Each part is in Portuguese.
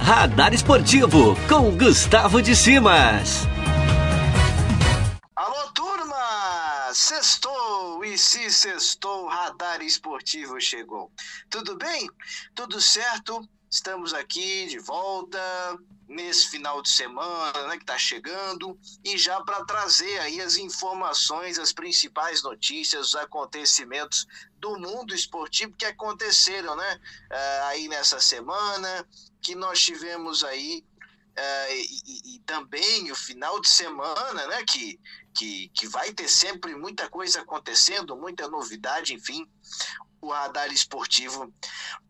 Radar Esportivo, com Gustavo de Simas. Alô, turma! Sextou! E se sextou, Radar Esportivo chegou. Tudo bem? Tudo certo? Estamos aqui de volta nesse final de semana, né, que está chegando, e já para trazer aí as informações, as principais notícias, os acontecimentos do mundo esportivo que aconteceram, né, aí nessa semana, que nós tivemos aí, e também o final de semana, né, que vai ter sempre muita coisa acontecendo, muita novidade, enfim, o Radar Esportivo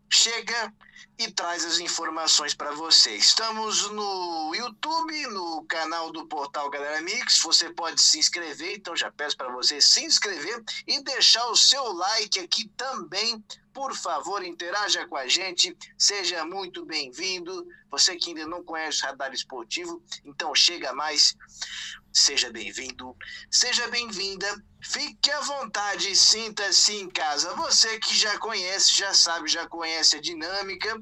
chega e traz as informações para vocês. Estamos no YouTube, no canal do Portal Galera Mix. Você pode se inscrever, então já peço para você se inscrever e deixar o seu like aqui também. Por favor, interaja com a gente, seja muito bem-vindo. Você que ainda não conhece o Radar Esportivo, então chega mais. Seja bem-vindo, seja bem-vinda, fique à vontade, sinta-se em casa. Você que já conhece, já sabe, já conhece a dinâmica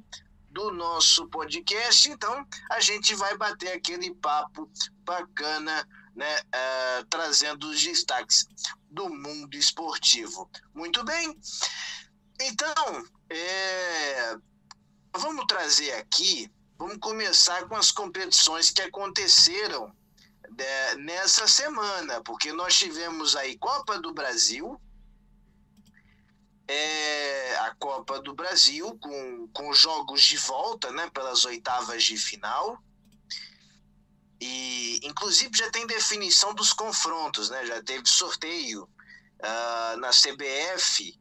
do nosso podcast, então a gente vai bater aquele papo bacana, né, trazendo os destaques do mundo esportivo. Muito bem, então, vamos trazer aqui, vamos começar com as competições que aconteceram nessa semana, porque nós tivemos aí Copa do Brasil, a Copa do Brasil com jogos de volta, né, pelas oitavas de final, e inclusive já tem definição dos confrontos, né, já teve sorteio na CBF,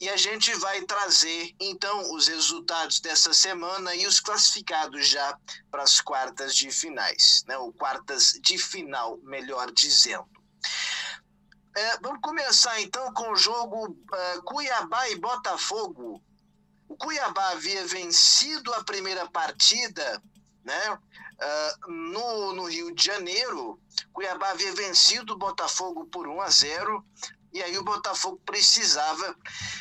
e a gente vai trazer então os resultados dessa semana e os classificados já para as quartas de finais, né? Ou quartas de final, melhor dizendo. Vamos começar então com o jogo Cuiabá e Botafogo. O Cuiabá havia vencido a primeira partida, né? No Rio de Janeiro. Cuiabá havia vencido o Botafogo por 1-0. E aí o Botafogo precisava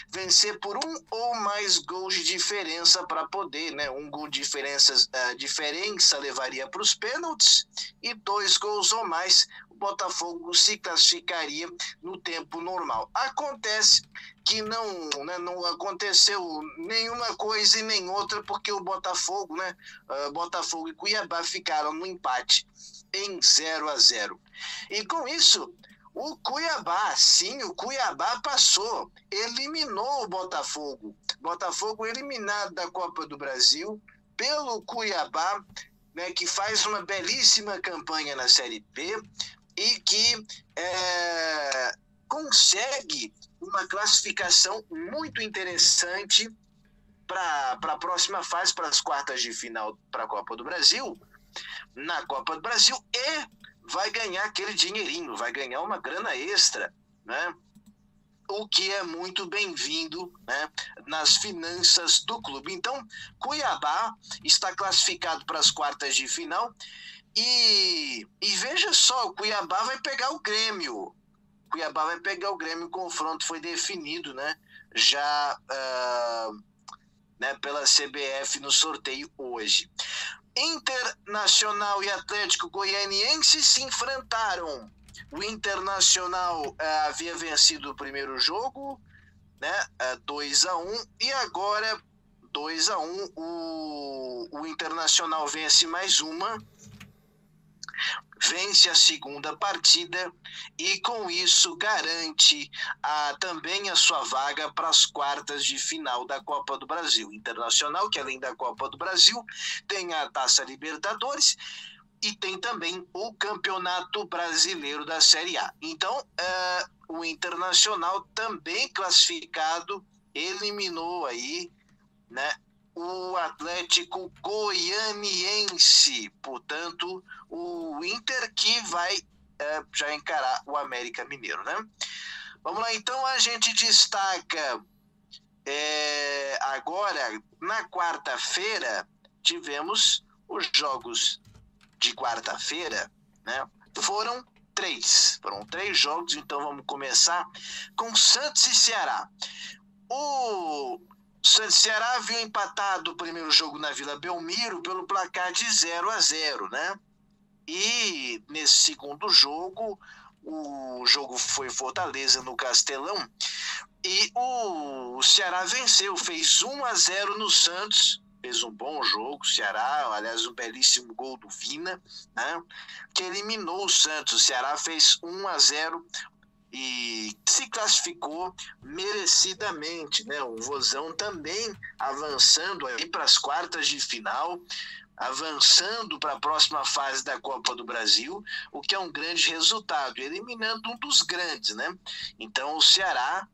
vencer por um ou mais gols de diferença para poder, né? Um gol de diferença levaria para os pênaltis, e 2 gols ou mais o Botafogo se classificaria no tempo normal. Acontece que não aconteceu nenhuma coisa e nem outra, porque o Botafogo, né? Botafogo e Cuiabá ficaram no empate em 0-0. E com isso, o Cuiabá passou, eliminou o Botafogo. Botafogo eliminado da Copa do Brasil pelo Cuiabá, né, que faz uma belíssima campanha na Série B e que consegue uma classificação muito interessante para a próxima fase, para as quartas de final para a Copa do Brasil, na Copa do Brasil, e vai ganhar aquele dinheirinho, vai ganhar uma grana extra, né? O que é muito bem-vindo, né, nas finanças do clube. Então, Cuiabá está classificado para as quartas de final e veja só, o Cuiabá vai pegar o Grêmio. O confronto foi definido, né, já né, pela CBF no sorteio hoje. Internacional e Atlético Goianiense se enfrentaram. O Internacional havia vencido o primeiro jogo, né, 2-1, e agora 2-1 o Internacional vence mais uma, vence a segunda partida e com isso garante também a sua vaga para as quartas de final da Copa do Brasil. Internacional, que além da Copa do Brasil tem a Taça Libertadores e tem também o Campeonato Brasileiro da Série A. Então, o Internacional também classificado eliminou aí, né, o Atlético Goianiense, portanto, o Inter que vai já encarar o América Mineiro, né? Vamos lá, então a gente destaca agora, na quarta-feira, tivemos os jogos de quarta-feira, né? Foram três jogos, então vamos começar com Santos e Ceará. O O Ceará havia empatado o primeiro jogo na Vila Belmiro pelo placar de 0-0, né? E nesse segundo jogo, o jogo foi Fortaleza no Castelão, e o Ceará venceu, fez 1-0 no Santos, fez um bom jogo, o Ceará, aliás, um belíssimo gol do Vina, né? Que eliminou o Santos. O Ceará fez 1-0 e se classificou merecidamente, né? O Vozão também avançando aí para as quartas de final, avançando para a próxima fase da Copa do Brasil, o que é um grande resultado, eliminando um dos grandes, né? Então o Ceará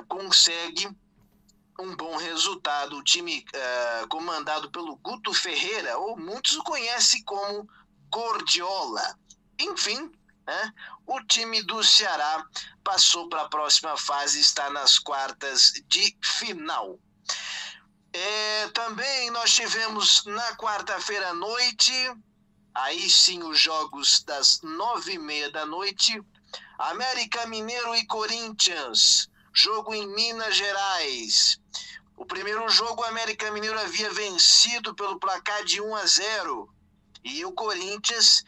consegue um bom resultado. O time comandado pelo Guto Ferreira, ou muitos o conhecem como Gordiola. Enfim, né? O time do Ceará passou para a próxima fase, está nas quartas de final. Também nós tivemos na quarta-feira à noite, aí sim os jogos das 9h30 da noite, América Mineiro e Corinthians, jogo em Minas Gerais. O primeiro jogo, o América Mineiro havia vencido pelo placar de 1-0. E o Corinthians,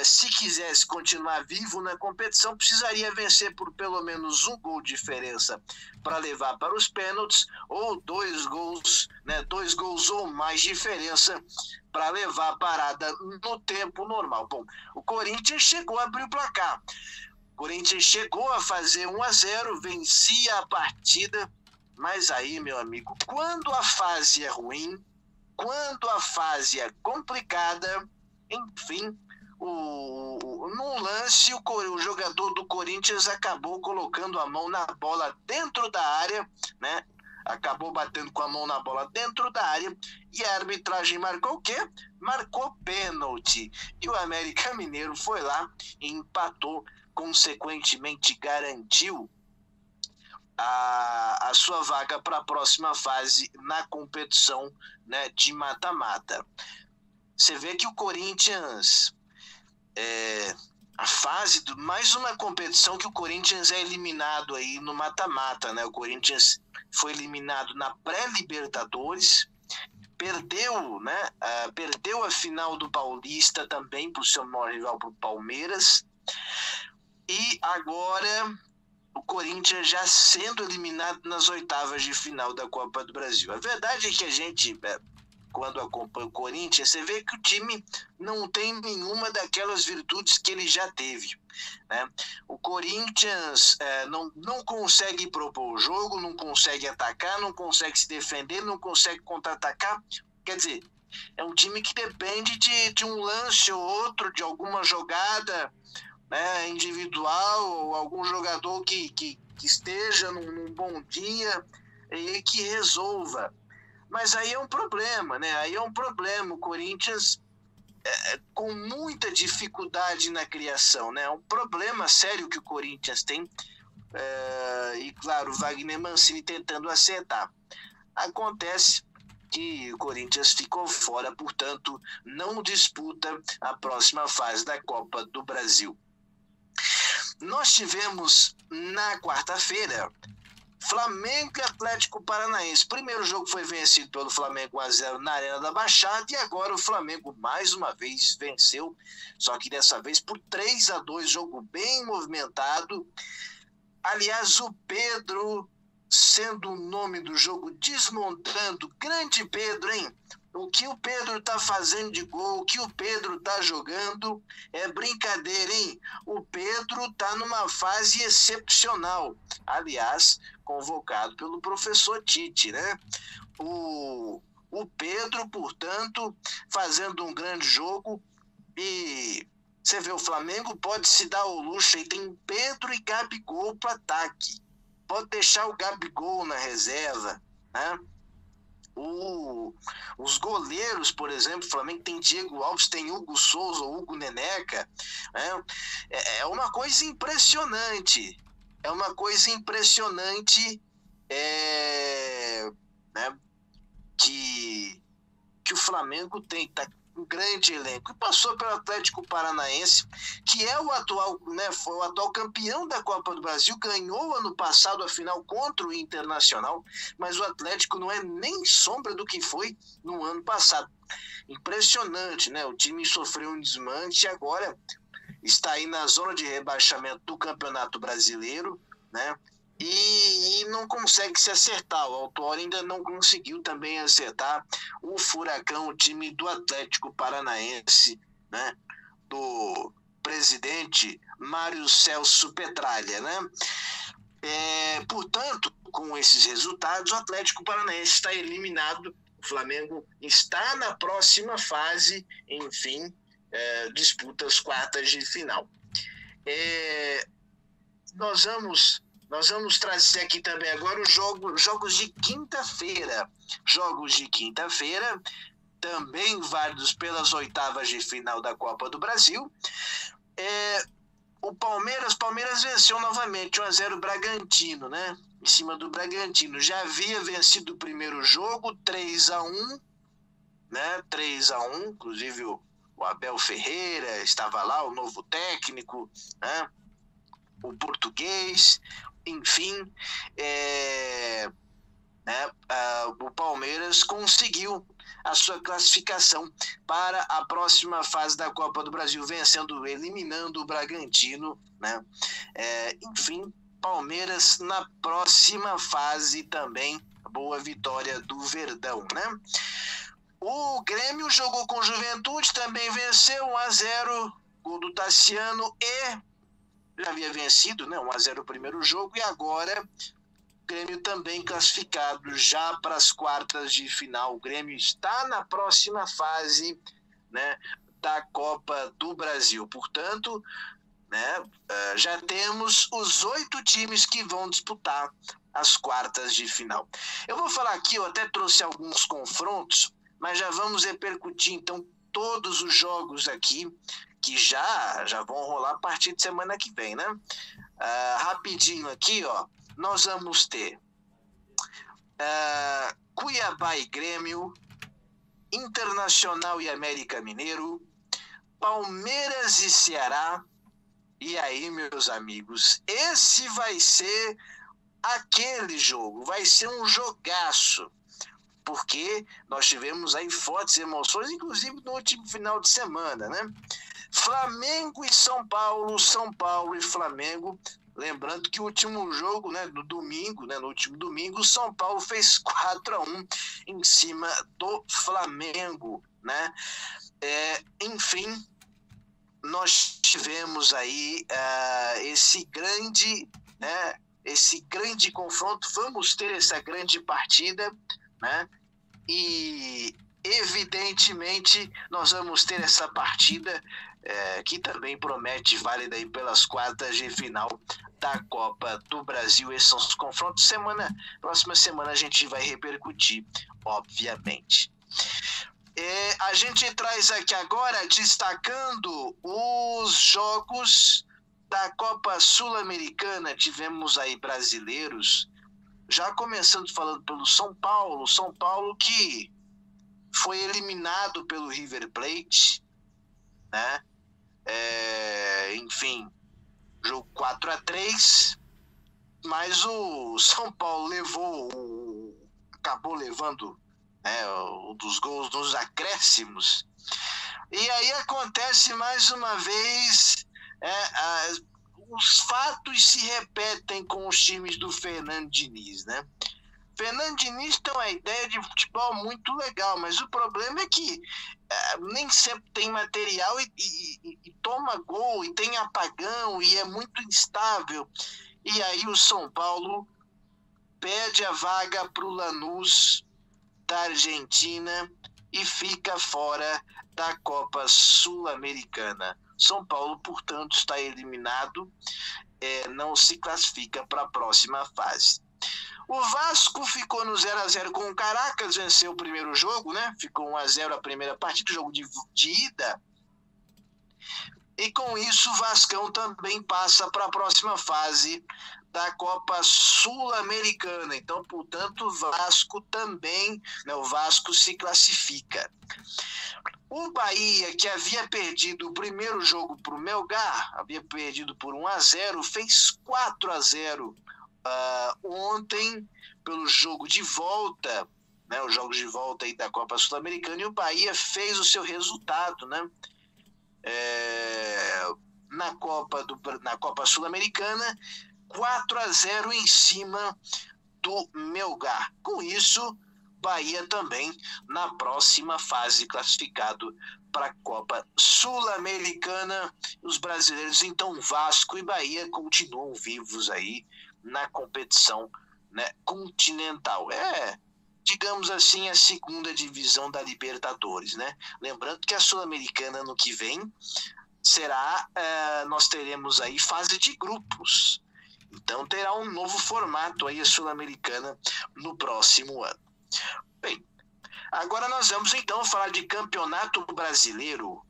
se quisesse continuar vivo na competição, precisaria vencer por pelo menos um gol de diferença para levar para os pênaltis, ou 2 gols, né, 2 gols ou mais de diferença para levar a parada no tempo normal. Bom, o Corinthians chegou a abrir o placar. O Corinthians chegou a fazer 1-0, vencia a partida, mas aí, meu amigo, quando a fase é ruim, quando a fase é complicada, enfim, num lance o jogador do Corinthians acabou colocando a mão na bola dentro da área, né? Acabou batendo com a mão na bola dentro da área, e a arbitragem marcou o quê? Marcou pênalti. E o América Mineiro foi lá e empatou, consequentemente garantiu a sua vaga para a próxima fase na competição, né, de mata-mata. Você vê que o Corinthians, a fase mais uma competição que o Corinthians é eliminado aí no mata-mata, né? O Corinthians foi eliminado na pré-Libertadores, perdeu, né? Perdeu a final do Paulista também para o seu maior rival, para o Palmeiras, e agora o Corinthians já sendo eliminado nas oitavas de final da Copa do Brasil. A verdade é que a gente, quando acompanha o Corinthians, você vê que o time não tem nenhuma daquelas virtudes que ele já teve, né? O Corinthians não consegue propor o jogo, não consegue atacar, não consegue se defender, não consegue contra-atacar. Quer dizer, é um time que depende de um lance ou outro, de alguma jogada, né, individual, ou algum jogador que esteja num bom dia e que resolva. Mas aí é um problema, né? Aí é um problema. O Corinthians com muita dificuldade na criação, né? É um problema sério que o Corinthians tem. E claro, o Wagner Mancini tentando acertar. Acontece que o Corinthians ficou fora, portanto, não disputa a próxima fase da Copa do Brasil. Nós tivemos na quarta-feira Flamengo e Atlético Paranaense. O primeiro jogo foi vencido pelo Flamengo 1-0 na Arena da Baixada, e agora o Flamengo mais uma vez venceu, só que dessa vez por 3-2, jogo bem movimentado. Aliás, o Pedro, sendo o nome do jogo, desmontando, grande Pedro, hein? O que o Pedro tá fazendo de gol, o que o Pedro tá jogando, é brincadeira, hein? O Pedro tá numa fase excepcional. Aliás, convocado pelo professor Tite, né? O Pedro, portanto, fazendo um grande jogo. E você vê, o Flamengo pode se dar ao luxo, e tem Pedro e Gabigol para ataque. Pode deixar o Gabigol na reserva, né? Os goleiros, por exemplo, o Flamengo tem Diego Alves, tem Hugo Souza, Hugo Neneca, né? É uma coisa impressionante. É uma coisa impressionante, né? Que o Flamengo tem. um grande elenco. E passou pelo Atlético Paranaense, que é o atual, né, foi o atual campeão da Copa do Brasil, ganhou ano passado a final contra o Internacional, mas o Atlético não é nem sombra do que foi no ano passado. Impressionante, né? O time sofreu um desmanche e agora está aí na zona de rebaixamento do Campeonato Brasileiro, né? E não consegue se acertar. O Autuori ainda não conseguiu também acertar o Furacão, o time do Atlético Paranaense, né? Do presidente Mário Celso Petralha, né? Portanto, com esses resultados, o Atlético Paranaense está eliminado. O Flamengo está na próxima fase, enfim, disputa as quartas de final. Nós vamos trazer aqui também agora os jogos de quinta-feira. Jogos de quinta-feira, também válidos pelas oitavas de final da Copa do Brasil. O Palmeiras venceu novamente 1-0 o Bragantino, né? Em cima do Bragantino. Já havia vencido o primeiro jogo, 3-1, né? 3-1, inclusive o Abel Ferreira estava lá, o novo técnico, né? O português, enfim, o Palmeiras conseguiu a sua classificação para a próxima fase da Copa do Brasil, eliminando o Bragantino, né? Enfim, Palmeiras na próxima fase também, boa vitória do Verdão, né? O Grêmio jogou com Juventude, também venceu 1-0, gol do Tassiano, e já havia vencido, né, 1-0 o primeiro jogo, e agora o Grêmio também classificado já para as quartas de final. O Grêmio está na próxima fase, né, da Copa do Brasil. Portanto, né, já temos os 8 times que vão disputar as quartas de final. Eu vou falar aqui, eu até trouxe alguns confrontos, mas já vamos repercutir então todos os jogos aqui que já vão rolar a partir de semana que vem, né? Rapidinho aqui, ó, nós vamos ter Cuiabá e Grêmio, Internacional e América Mineiro, Palmeiras e Ceará. E aí, meus amigos, esse vai ser aquele jogo, vai ser um jogaço, porque nós tivemos aí fortes emoções, inclusive no último final de semana, né? Flamengo e São Paulo, São Paulo e Flamengo. Lembrando que o último jogo, né, no último domingo, o São Paulo fez 4-1 em cima do Flamengo, né? Enfim, nós tivemos aí esse grande confronto. Vamos ter essa grande partida, né? E evidentemente nós vamos ter essa partida que também promete válida aí pelas quartas de final da Copa do Brasil. Esses são os confrontos. Próxima semana a gente vai repercutir, obviamente. A gente traz aqui agora, destacando os jogos da Copa Sul-Americana. Tivemos aí brasileiros, já começando falando pelo São Paulo que foi eliminado pelo River Plate, né? Enfim, jogo 4-3, mas o São Paulo acabou levando um dos gols nos acréscimos. E aí acontece mais uma vez, os fatos se repetem com os times do Fernando Diniz, né? Fernando Diniz tem uma ideia de futebol muito legal, mas o problema é que nem sempre tem material e toma gol, e tem apagão, e é muito instável. E aí o São Paulo pede a vaga para o Lanús da Argentina e fica fora da Copa Sul-Americana. São Paulo, portanto, está eliminado, não se classifica para a próxima fase. O Vasco ficou no 0-0 com o Caracas, venceu o primeiro jogo, né? Ficou 1-0 a primeira partida, jogo de ida. E com isso o Vascão também passa para a próxima fase da Copa Sul-Americana. Então, portanto, o Vasco também, né, o Vasco se classifica. O Bahia, que havia perdido o primeiro jogo para o Melgar, havia perdido por 1-0, fez 4-0 ontem pelo jogo de volta, né, os jogos de volta aí da Copa Sul-Americana, e o Bahia fez o seu resultado, né, na Copa Sul-Americana, 4-0 em cima do Melgar. Com isso, Bahia também na próxima fase classificado para a Copa Sul-Americana. Os brasileiros, então, Vasco e Bahia continuam vivos aí na competição, né, continental. Digamos assim, a segunda divisão da Libertadores, né? Lembrando que a Sul-Americana ano que vem nós teremos aí fase de grupos. Então terá um novo formato aí a Sul-Americana no próximo ano. Bem, agora nós vamos então falar de Campeonato Brasileiro.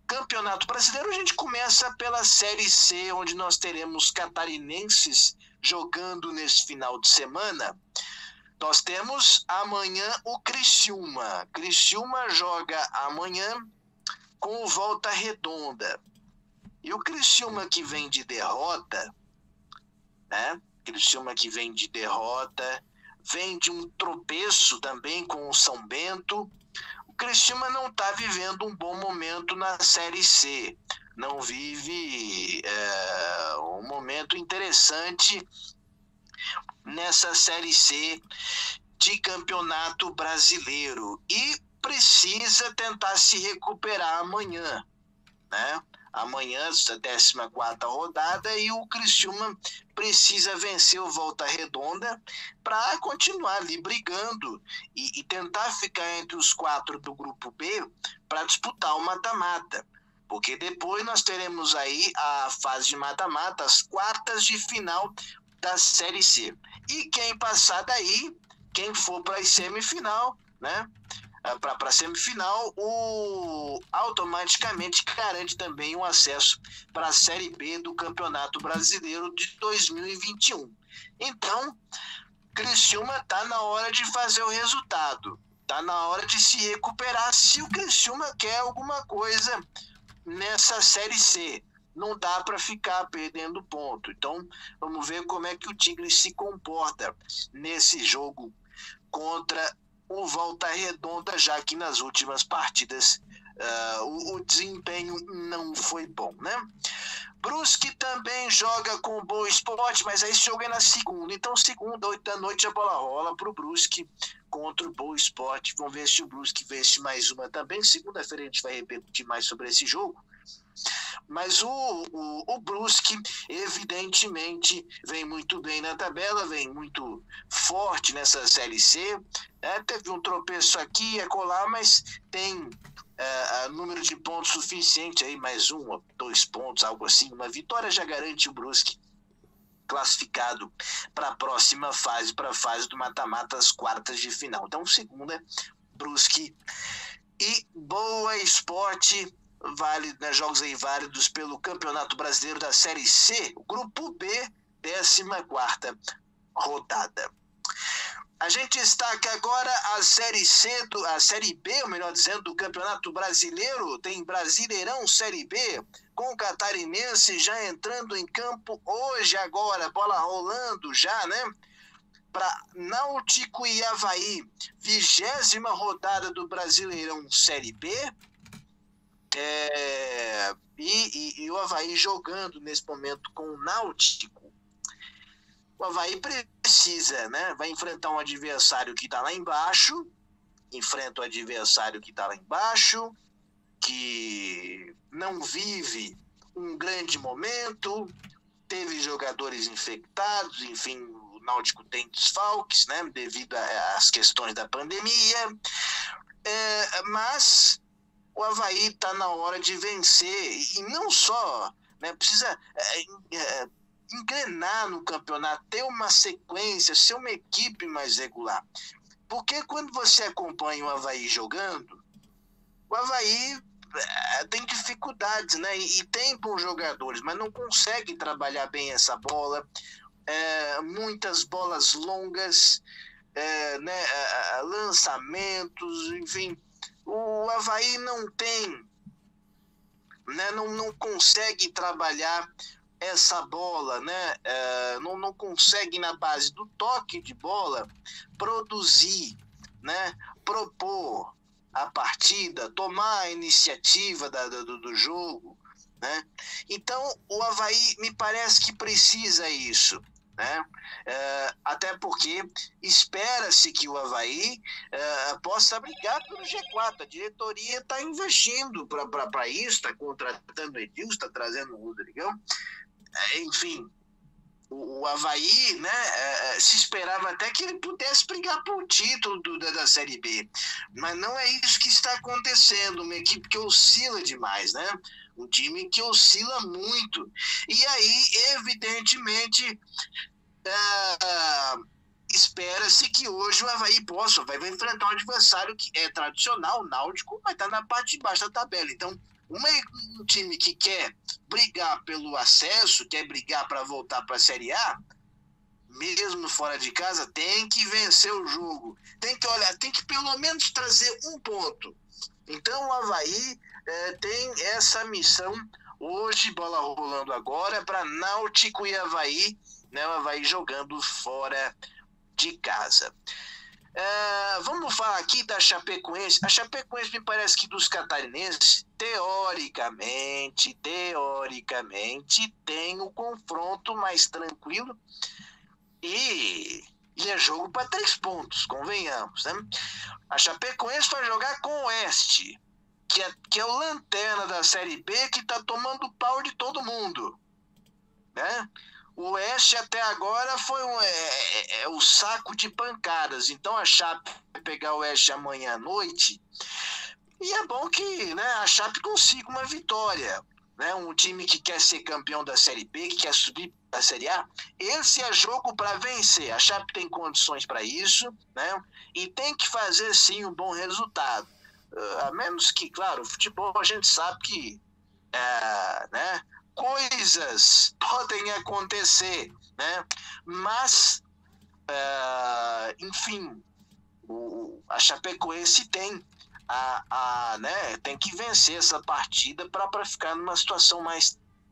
Campeonato Brasileiro, a gente começa pela Série C, onde nós teremos catarinenses jogando nesse final de semana. Nós temos amanhã o Criciúma. Criciúma joga amanhã com o Volta Redonda. E o Criciúma que vem de derrota, né? Criciúma que vem de derrota, vem de um tropeço também com o São Bento. O Criciúma não está vivendo um bom momento na Série C. Não vive um momento interessante nessa Série C de Campeonato Brasileiro. E precisa tentar se recuperar amanhã, né? Amanhã, a 14ª rodada, e o Criciúma precisa vencer o Volta Redonda para continuar ali brigando e tentar ficar entre os 4 do grupo B para disputar o mata-mata. Porque depois nós teremos aí a fase de mata-mata, as quartas de final da Série C. E quem passar daí, quem for para a semifinal, né? Para a semifinal, automaticamente garante também um acesso para a Série B do Campeonato Brasileiro de 2021. Então, Criciúma está na hora de fazer o resultado, está na hora de se recuperar se o Criciúma quer alguma coisa nessa Série C. Não dá para ficar perdendo ponto. Então, vamos ver como é que o Tigre se comporta nesse jogo contra o Volta Redonda, já que nas últimas partidas o desempenho não foi bom, né? Brusque também joga com o Boa Esporte, mas aí esse jogo é na segunda. Então, segunda, 8 da noite, a bola rola para o Brusque contra o Boa Esporte. Vamos ver se o Brusque vence mais uma também. Segunda-feira a gente vai repercutir mais sobre esse jogo. Mas o Brusque, evidentemente, vem muito bem na tabela, vem muito forte nessa Série C. Teve um tropeço aqui e acolá, mas tem número de pontos suficiente, aí mais 1 ou 2 pontos, algo assim. Uma vitória já garante o Brusque classificado para a próxima fase, para a fase do mata-mata, as quartas de final. Então, segunda, Brusque e Boa Esporte. Né, jogos aí válidos pelo Campeonato Brasileiro da Série C, o Grupo B, 14ª rodada. A gente destaca agora a Série C, a Série B, ou melhor dizendo, do Campeonato Brasileiro. Tem Brasileirão Série B, com o Catarinense já entrando em campo hoje agora, bola rolando já, né? Para Náutico e Avaí, 20ª rodada do Brasileirão Série B. E o Avaí jogando nesse momento com o Náutico. O Avaí precisa, né? Vai enfrentar um adversário que está lá embaixo, que não vive um grande momento, teve jogadores infectados, enfim, o Náutico tem desfalques, né? Devido às questões da pandemia, mas o Avaí está na hora de vencer, e não só, né, precisa engrenar no campeonato, ter uma sequência, ser uma equipe mais regular. Porque quando você acompanha o Avaí jogando, o Avaí tem dificuldades, né? E tem bons jogadores, mas não consegue trabalhar bem essa bola. muitas bolas longas, né, lançamentos, enfim. O Avaí não tem, né, não consegue trabalhar essa bola, né? Não consegue, na base do toque de bola, produzir, né? Propor a partida, tomar a iniciativa do jogo, né? Então, o Avaí me parece que precisa isso, né? Até porque espera-se que o Avaí possa brigar pelo G4. A diretoria está investindo para isso, está contratando Edilson, está trazendo o Rodrigão. Enfim, o Avaí, né, se esperava até que ele pudesse brigar por título da Série B, mas não é isso que está acontecendo. Uma equipe que oscila demais, né? Um time que oscila muito. E aí, evidentemente, espera-se que hoje o Avaí vai enfrentar um adversário que é tradicional, o Náutico, mas está na parte de baixo da tabela. Então, um time que quer brigar pelo acesso, quer brigar para voltar para a Série A, mesmo fora de casa, tem que vencer o jogo. Tem que pelo menos trazer um ponto. Então o Avaí tem essa missão hoje, bola rolando agora, para Náutico e Avaí, né, o Avaí jogando fora de casa. Vamos falar aqui da Chapecoense. A Chapecoense me parece que dos catarinenses, teoricamente, tem o confronto mais tranquilo e é jogo para 3 pontos, convenhamos, né? A Chapecoense vai jogar com o Oeste, que é o lanterna da Série B, que está tomando pau de todo mundo, né? O Oeste até agora foi o saco de pancadas. Então a Chape vai pegar o Oeste amanhã à noite. E é bom que, né, a Chape consiga uma vitória. Né? Um time que quer ser campeão da Série B, que quer subir para a Série A, esse é jogo para vencer. A Chape tem condições para isso, né? E tem que fazer sim um bom resultado. A menos que, claro, o futebol a gente sabe que né, coisas podem acontecer, né? Mas, enfim, a Chapecoense tem né, tem que vencer essa partida para ficar numa situação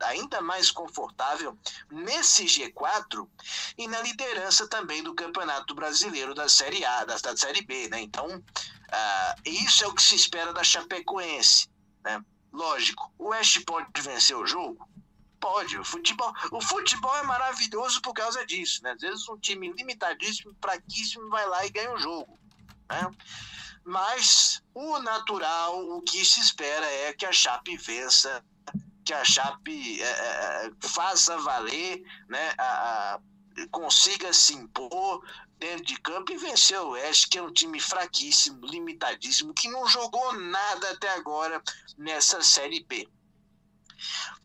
ainda mais confortável nesse G4 e na liderança também do Campeonato Brasileiro da Série A, da Série B, né? Então, isso é o que se espera da Chapecoense, né? Lógico, o Oeste pode vencer o jogo? Pode. O futebol é maravilhoso por causa disso, né? Às vezes um time limitadíssimo, fraquíssimo, vai lá e ganha o jogo, né? Mas o natural, o que se espera é que a Chape vença, que a Chape faça valer, né? Consiga se impor dentro de campo e vencer o Oeste, que é um time fraquíssimo, limitadíssimo, que não jogou nada até agora nessa Série B.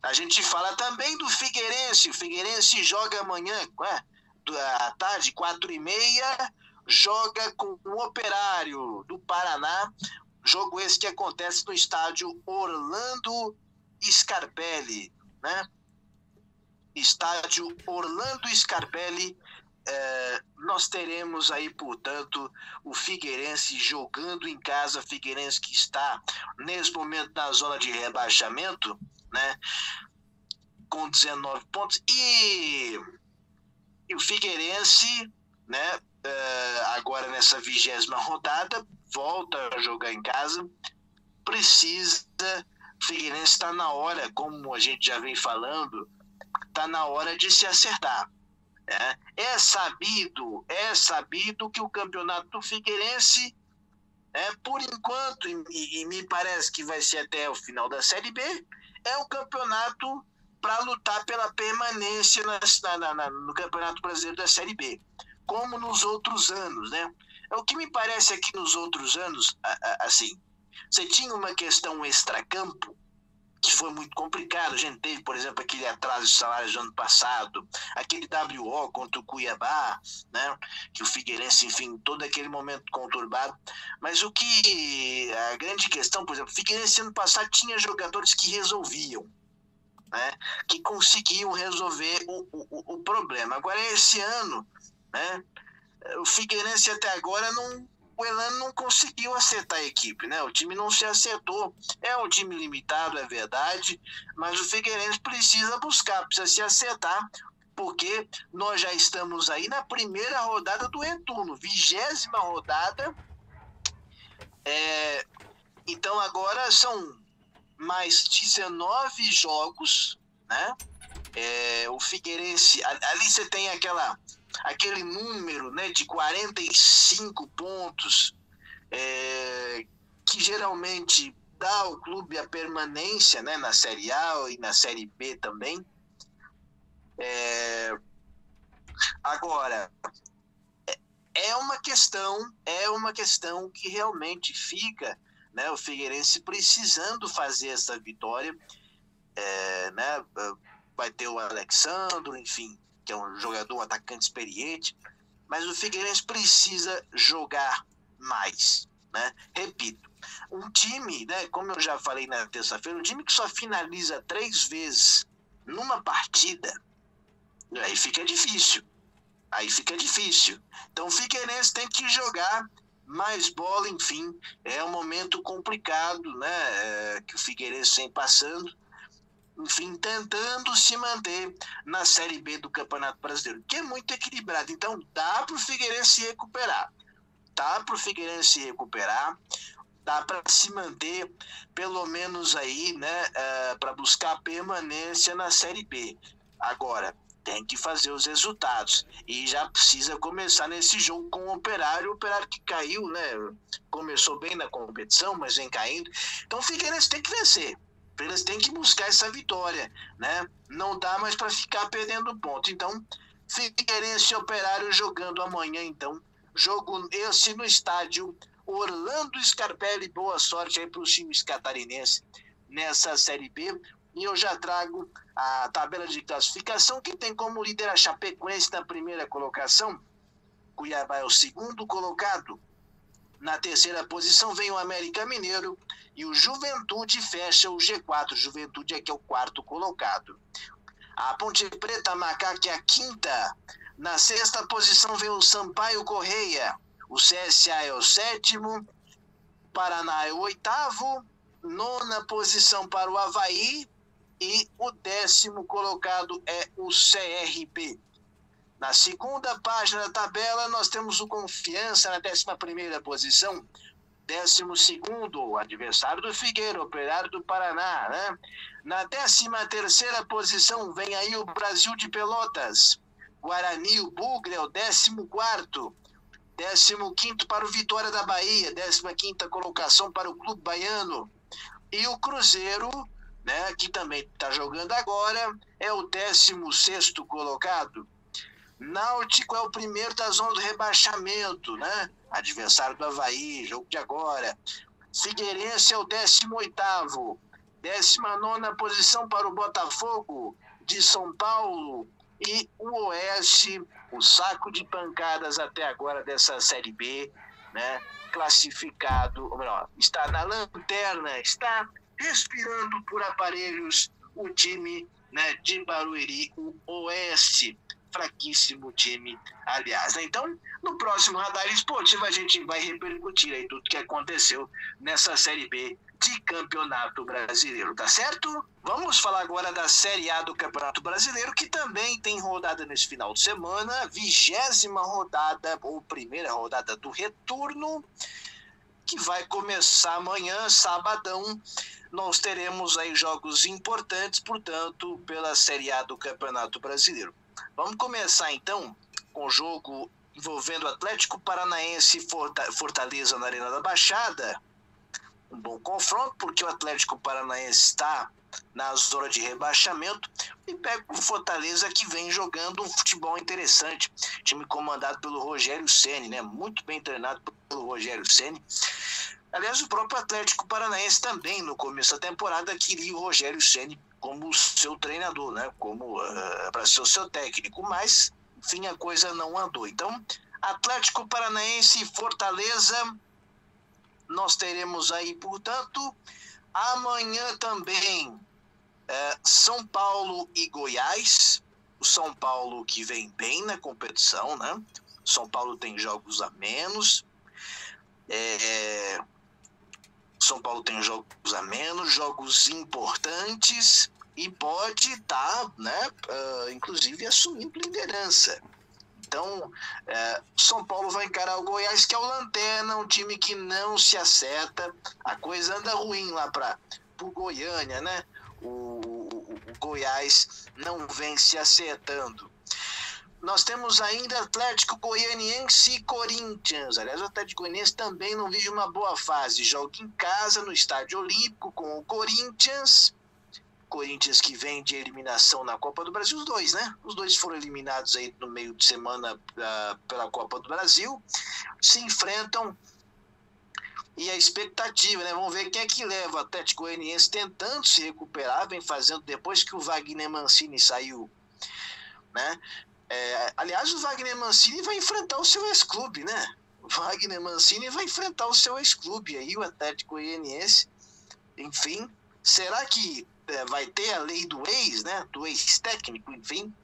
A gente fala também do Figueirense. O Figueirense joga amanhã, à tarde, 4h30, joga com o Operário do Paraná. Jogo esse que acontece no estádio Orlando Scarpelli, né? Estádio Orlando Scarpelli. Nós teremos aí, portanto, o Figueirense jogando em casa. Figueirense que está, nesse momento, na zona de rebaixamento, né, com 19 pontos. E o Figueirense, né, agora nessa 20ª rodada, volta a jogar em casa. Precisa. O Figueirense está na hora, como a gente já vem falando, está na hora de se acertar. É sabido que o campeonato do Figueirense, por enquanto, e me parece que vai ser até o final da Série B, é um campeonato para lutar pela permanência no Campeonato Brasileiro da Série B, como nos outros anos, né? O que me parece é que nos outros anos, assim, você tinha uma questão extracampo, que foi muito complicado. A gente teve, por exemplo, aquele atraso de salários do ano passado, aquele WO contra o Cuiabá, né? Que o Figueirense, enfim, todo aquele momento conturbado. Mas a grande questão, por exemplo, o Figueirense ano passado tinha jogadores que resolviam, né, que conseguiu resolver o problema. Agora, esse ano, né, o Figueirense até agora o Elano não conseguiu acertar a equipe, né? O time não se acertou. É um time limitado, é verdade, mas o Figueirense precisa se acertar, porque nós já estamos aí na primeira rodada do retorno, 20ª rodada. Então agora são mais 19 jogos, né? O Figueirense, ali você tem aquele número, né, de 45 pontos, que geralmente dá ao clube a permanência, né, na Série A e na Série B também. Agora, é uma questão que realmente fica, né, o Figueirense precisando fazer essa vitória, né? Vai ter o Alexandro, enfim, que é um jogador, um atacante experiente, mas o Figueirense precisa jogar mais, né? Repito, um time, né, como eu já falei na terça-feira, um time que só finaliza 3 vezes numa partida, aí fica difícil. Então o Figueirense tem que jogar mais bola, enfim, é um momento complicado, né, que o Figueirense vem passando, enfim, tentando se manter na Série B do Campeonato Brasileiro, que é muito equilibrado. Então dá para o Figueirense recuperar, dá para se manter pelo menos aí, né, para buscar a permanência na Série B. Agora, tem que fazer os resultados e já precisa começar nesse jogo com o Operário que caiu, né, começou bem na competição, mas vem caindo. Então o Figueirense tem que vencer, eles têm que buscar essa vitória, né? Não dá mais para ficar perdendo ponto. Então, Figueirense e Operário jogando amanhã, então, jogo esse no estádio Orlando Scarpelli. Boa sorte aí para os times catarinenses nessa Série B. E eu já trago a tabela de classificação, que tem como líder a Chapecoense na primeira colocação, Cuiabá é o segundo colocado. Na terceira posição vem o América Mineiro e o Juventude fecha o G4. Juventude aqui é o quarto colocado. A Ponte Preta Macaca é a quinta. Na sexta posição vem o Sampaio Correia. O CSA é o sétimo. Paraná é o oitavo. Nona posição para o Avaí. E o 10º colocado é o CRB. Na segunda página da tabela, nós temos o Confiança na 11ª posição. 12º, o adversário do Figueira, Operário do Paraná, né? Na 13ª posição vem aí o Brasil de Pelotas. Guarani, o Bugre, é o 14º. 15º para o Vitória da Bahia. 15ª colocação para o Clube Baiano. E o Cruzeiro, né, que também está jogando agora, é o 16º colocado. Náutico é o primeiro da zona do rebaixamento, né? Adversário do Avaí, jogo de agora. Figueirense é o 18º. 19ª posição para o Botafogo de São Paulo. E o Oeste, o saco de pancadas até agora dessa Série B, né? Classificado, ou melhor, está na lanterna, está respirando por aparelhos o time, né, de Barueri, o Oeste. Fraquíssimo time, aliás. Então, no próximo Radar Esportivo, a gente vai repercutir aí tudo que aconteceu nessa Série B de Campeonato Brasileiro, tá certo? Vamos falar agora da Série A do Campeonato Brasileiro, que também tem rodada nesse final de semana, 20ª rodada, ou primeira rodada do retorno, que vai começar amanhã, sabadão. Nós teremos aí jogos importantes, portanto, pela Série A do Campeonato Brasileiro. Vamos começar então com o jogo envolvendo Atlético Paranaense e Fortaleza na Arena da Baixada. Um bom confronto, porque o Atlético Paranaense está na zona de rebaixamento e pega o Fortaleza, que vem jogando um futebol interessante. Time comandado pelo Rogério Ceni, né? Muito bem treinado pelo Rogério Ceni. Aliás, o próprio Atlético Paranaense também, no começo da temporada, queria o Rogério Ceni como seu treinador, né? Como para ser o seu técnico, mas enfim, a coisa não andou. Então, Atlético Paranaense e Fortaleza, nós teremos aí, portanto, amanhã também São Paulo e Goiás. O São Paulo que vem bem na competição, né? O São Paulo tem jogos a menos. São Paulo tem jogos a menos, jogos importantes e pode estar, né, inclusive assumindo liderança. Então, São Paulo vai encarar o Goiás, que é o lanterna, um time que não se acerta. A coisa anda ruim lá para o Goiânia, né? O Goiás não vem se acertando. Nós temos ainda Atlético Goianiense e Corinthians. Aliás, o Atlético Goianiense também não vive uma boa fase. Joga em casa, no Estádio Olímpico, com o Corinthians. Corinthians que vem de eliminação na Copa do Brasil. Os dois, né? Os dois foram eliminados aí no meio de semana pela Copa do Brasil. Se enfrentam. E a expectativa, né? Vamos ver quem é que leva o Atlético Goianiense tentando se recuperar. Vem fazendo depois que o Wagner Mancini saiu, né? Aliás, o Wagner Mancini vai enfrentar o seu ex-clube, né? O Wagner Mancini vai enfrentar o seu ex-clube aí, o Atlético Goianiense. Enfim, será que vai ter a lei do ex, né? Do ex-técnico, enfim.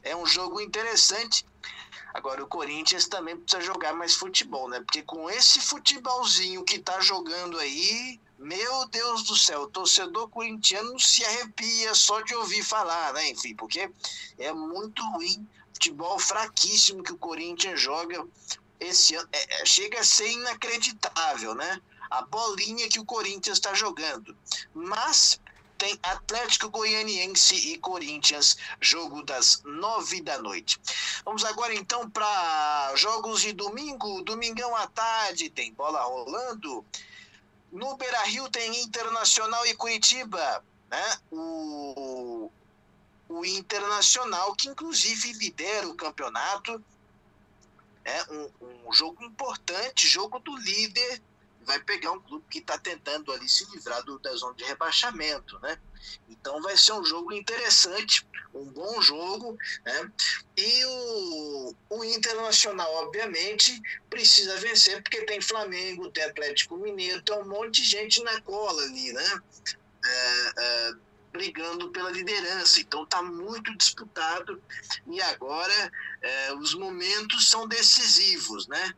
É um jogo interessante. Agora, o Corinthians também precisa jogar mais futebol, né? Porque com esse futebolzinho que tá jogando aí, meu Deus do céu, o torcedor corintiano se arrepia só de ouvir falar, né? Enfim, porque é muito ruim, futebol fraquíssimo que o Corinthians joga esse ano. Chega a ser inacreditável, né? A bolinha que o Corinthians está jogando. Mas tem Atlético Goianiense e Corinthians, jogo das 9 da noite. Vamos agora então para jogos de domingo. Domingão à tarde tem bola rolando. No Beira-Rio tem Internacional e Curitiba, né? O Internacional, que inclusive lidera o campeonato, é um jogo importante, jogo do líder, vai pegar um clube que está tentando ali se livrar da zona de rebaixamento, né? Então vai ser um jogo interessante, um bom jogo, né? E o Internacional, obviamente, precisa vencer, porque tem Flamengo, tem Atlético Mineiro, tem um monte de gente na cola ali, né? Brigando pela liderança, então está muito disputado e agora os momentos são decisivos, né?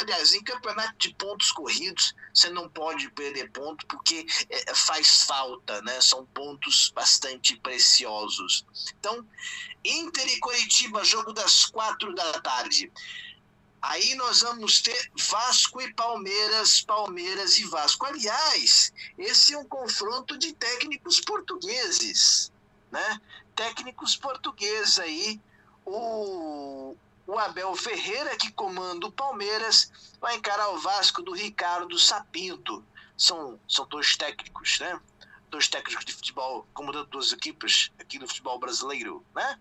Aliás, em campeonato de pontos corridos, você não pode perder ponto porque faz falta, né? São pontos bastante preciosos. Então, Inter e Coritiba, jogo das 4 da tarde. Aí nós vamos ter Vasco e Palmeiras, Palmeiras e Vasco. Aliás, esse é um confronto de técnicos portugueses, né? Técnicos portugueses aí. O Abel Ferreira, que comanda o Palmeiras, vai encarar o Vasco do Ricardo Sapinto. São dois técnicos, né? Dois técnicos de futebol comandando duas equipes aqui no futebol brasileiro, né?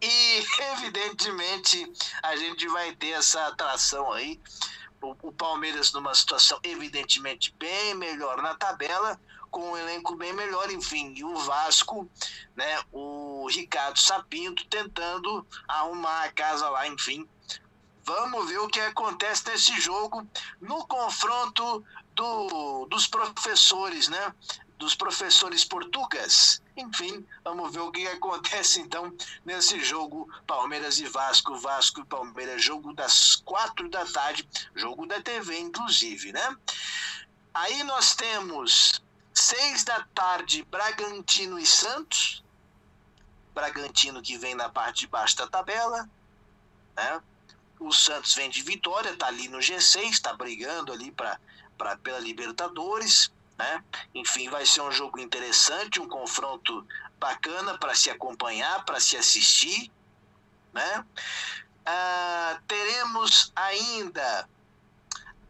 E, evidentemente, a gente vai ter essa atração aí. O Palmeiras numa situação, evidentemente, bem melhor na tabela, com um elenco bem melhor, enfim, e o Vasco, né, o Ricardo Sapinto tentando arrumar a casa lá, enfim. Vamos ver o que acontece nesse jogo, no confronto dos professores, né, dos professores portugueses. Enfim, vamos ver o que acontece então nesse jogo Palmeiras e Vasco, Vasco e Palmeiras, jogo das 4 da tarde, jogo da TV inclusive, né? Aí nós temos 6 da tarde, Bragantino e Santos. Bragantino que vem na parte de baixo da tabela, né? O Santos vem de vitória, está ali no G6, está brigando ali pela Libertadores, né? Enfim, vai ser um jogo interessante, um confronto bacana para se acompanhar, para se assistir, né? Teremos ainda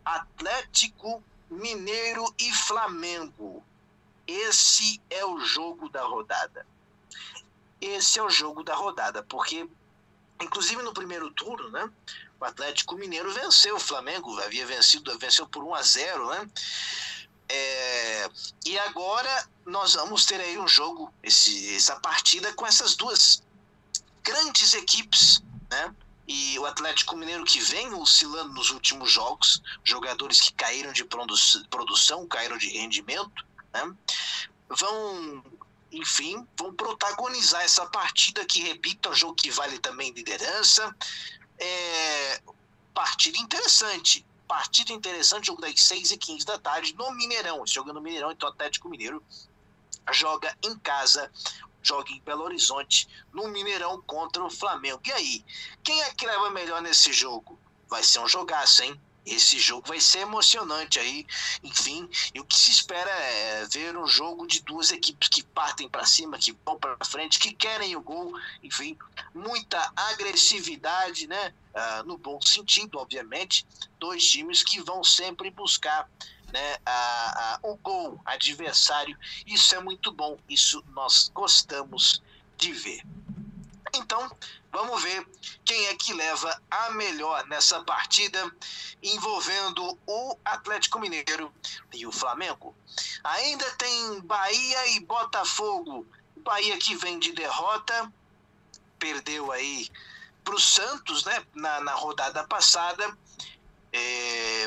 Atlético Mineiro e Flamengo. Esse é o jogo da rodada. Esse é o jogo da rodada, porque, inclusive no primeiro turno, né, o Atlético Mineiro venceu o Flamengo, venceu por 1-0, né? E agora nós vamos ter aí um jogo, essa partida com essas duas grandes equipes, né? E o Atlético Mineiro que vem oscilando nos últimos jogos, jogadores que caíram de produção, caíram de rendimento, né? Vão enfim, vão protagonizar essa partida que, repito, é um jogo que vale também liderança. Partida interessante, jogo das 6h15 da tarde no Mineirão, jogando no Mineirão, então o Atlético Mineiro joga em casa, joga em Belo Horizonte, no Mineirão contra o Flamengo. E aí, quem é que leva melhor nesse jogo? Vai ser um jogaço, hein? Esse jogo vai ser emocionante aí, enfim, e o que se espera é ver um jogo de duas equipes que partem para cima, que vão para frente, que querem o gol, enfim, muita agressividade, né? No bom sentido, obviamente, dois times que vão sempre buscar, né, o gol adversário. Isso é muito bom, isso nós gostamos de ver. Então, vamos ver quem é que leva a melhor nessa partida envolvendo o Atlético Mineiro e o Flamengo. Ainda tem Bahia e Botafogo. Bahia que vem de derrota, perdeu aí para o Santos, né, na rodada passada.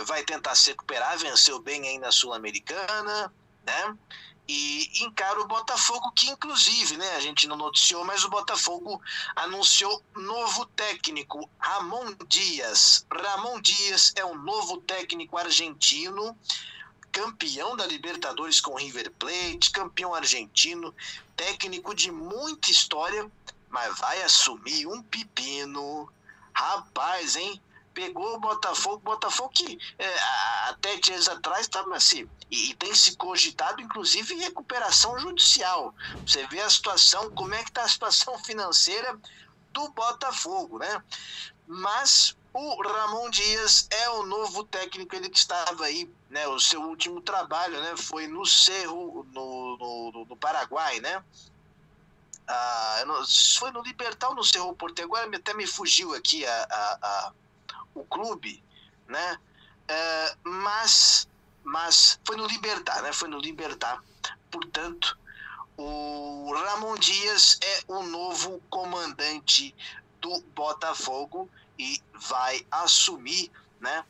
Vai tentar se recuperar, venceu bem aí na Sul-Americana, né? E encara o Botafogo, que inclusive, né, a gente não noticiou, mas o Botafogo anunciou novo técnico, Ramon Dias. Ramon Dias é um novo técnico argentino, campeão da Libertadores com o River Plate, campeão argentino, técnico de muita história, mas vai assumir um pepino. Rapaz, hein? Pegou o Botafogo que até dias atrás estava assim, e tem se cogitado, inclusive, em recuperação judicial. Você vê a situação, como é que está a situação financeira do Botafogo, né? Mas o Ramon Dias é o novo técnico, ele que estava aí, né? O seu último trabalho, né? Foi no Cerro, no Paraguai, né? Foi no Libertad ou no Cerro Porteño, agora até me fugiu aqui o clube, né? Mas foi no Libertad, né? Foi no Libertad. Portanto, o Ramon Dias é o novo comandante do Botafogo e vai assumir, né?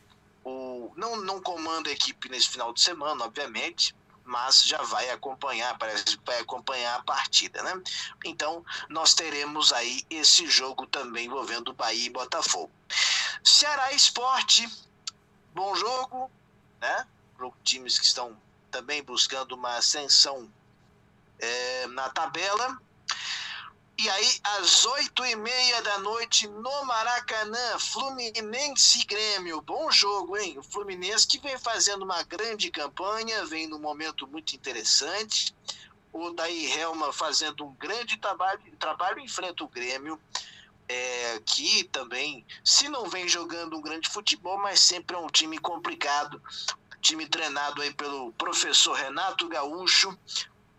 Não comanda a equipe nesse final de semana, obviamente, mas já vai acompanhar, parece que vai acompanhar a partida, né? Então, nós teremos aí esse jogo também envolvendo Bahia e Botafogo. Ceará Sport, bom jogo, né? Times que estão também buscando uma ascensão na tabela. E aí, às 8h30 da noite, no Maracanã, Fluminense e Grêmio. Bom jogo, hein? O Fluminense que vem fazendo uma grande campanha, vem num momento muito interessante. O Daí Helma fazendo um grande trabalho enfrenta o Grêmio, que também, se não vem jogando um grande futebol, mas sempre é um time complicado, time treinado aí pelo professor Renato Gaúcho.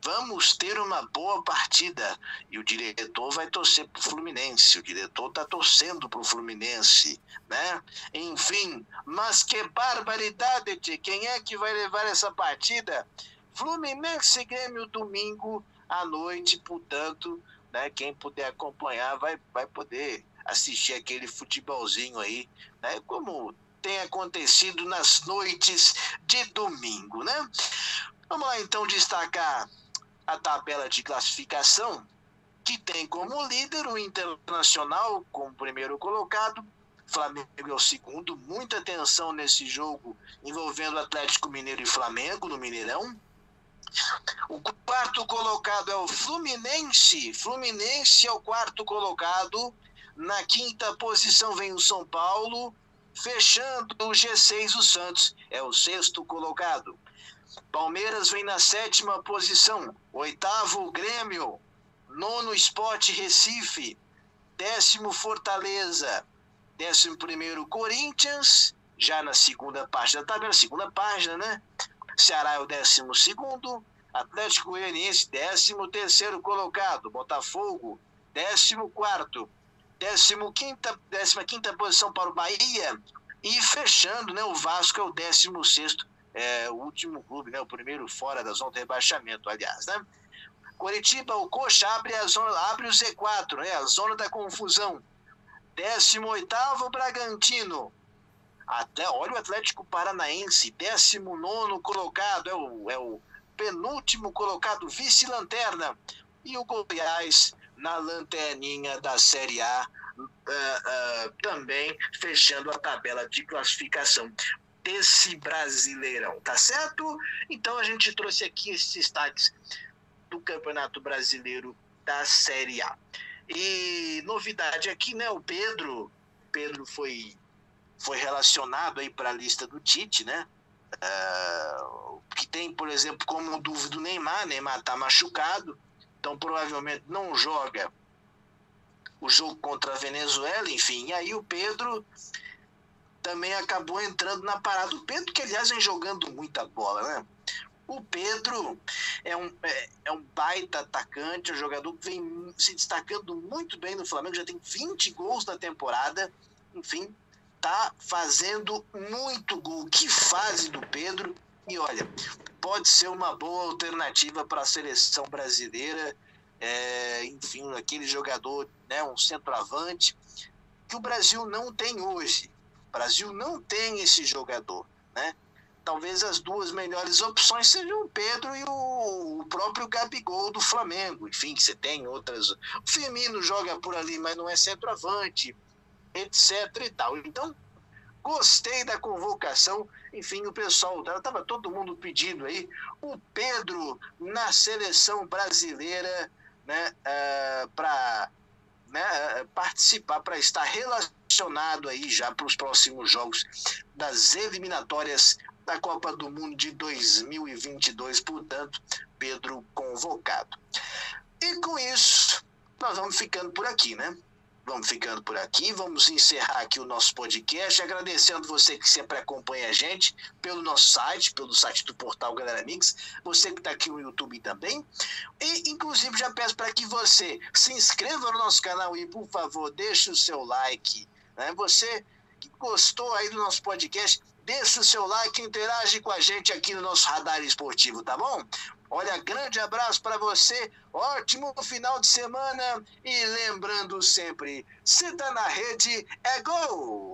Vamos ter uma boa partida. E o diretor vai torcer para o Fluminense. O diretor está torcendo para o Fluminense, né? Enfim, mas que barbaridade, tia. Quem é que vai levar essa partida? Fluminense e Grêmio domingo à noite, portanto, né? Quem puder acompanhar vai poder assistir aquele futebolzinho aí, né? Como tem acontecido nas noites de domingo, né? Vamos lá então destacar a tabela de classificação, que tem como líder o Internacional como primeiro colocado, Flamengo é o segundo, muita atenção nesse jogo envolvendo Atlético Mineiro e Flamengo no Mineirão. O quarto colocado é o Fluminense é o quarto colocado, na quinta posição vem o São Paulo, fechando o G6 o Santos é o sexto colocado. Palmeiras vem na sétima posição, oitavo o Grêmio, nono Sport Recife, décimo Fortaleza, 11º Corinthians, já na segunda página da tabela, segunda página, né? Ceará é o 12º, Atlético Goianiense 13º colocado, Botafogo 14º, 15ª posição para o Bahia, e fechando, né, o Vasco é o 16º, o último clube, né, o primeiro fora da zona de rebaixamento, aliás, né? Coritiba, o Coxa abre o Z4, né, a zona da confusão. 18º Bragantino. Olha o Atlético Paranaense, 19º colocado, é o penúltimo colocado, vice-lanterna. e o Goiás na lanterninha da Série A, também fechando a tabela de classificação desse Brasileirão, tá certo? Então a gente trouxe aqui esses destaques do Campeonato Brasileiro da Série A. E novidade aqui, né? O Pedro foi relacionado aí para a lista do Tite, né? Que tem, por exemplo, como dúvida o Neymar está machucado, então provavelmente não joga o jogo contra a Venezuela, enfim. E aí o Pedro também acabou entrando na parada. O Pedro, que aliás vem jogando muita bola, né? O Pedro é um baita atacante, um jogador que vem se destacando muito bem no Flamengo, já tem 20 gols na temporada, enfim, tá fazendo muito gol. Que fase do Pedro! E olha, pode ser uma boa alternativa para a seleção brasileira, enfim, aquele jogador, né, um centroavante, que o Brasil não tem hoje. O Brasil não tem esse jogador, né? Talvez as duas melhores opções sejam o Pedro e o próprio Gabigol do Flamengo. Enfim, que você tem outras. O Firmino joga por ali, mas não é centroavante, etc. e tal. Então, gostei da convocação. Enfim, o pessoal, estava todo mundo pedindo aí o Pedro na seleção brasileira, né, para participar, para estar relacionado aí já para os próximos jogos das eliminatórias da Copa do Mundo de 2022, portanto, Pedro convocado. E com isso, nós vamos ficando por aqui, né? Vamos ficando por aqui, vamos encerrar aqui o nosso podcast, agradecendo você que sempre acompanha a gente pelo nosso site, pelo site do portal Galera Mix, você que está aqui no YouTube também, e inclusive já peço para que você se inscreva no nosso canal e, por favor, deixe o seu like, né? Você que gostou aí do nosso podcast, deixe o seu like, interage com a gente aqui no nosso Radar Esportivo, tá bom? Olha, grande abraço para você, ótimo final de semana e lembrando sempre, se tá na rede, é gol!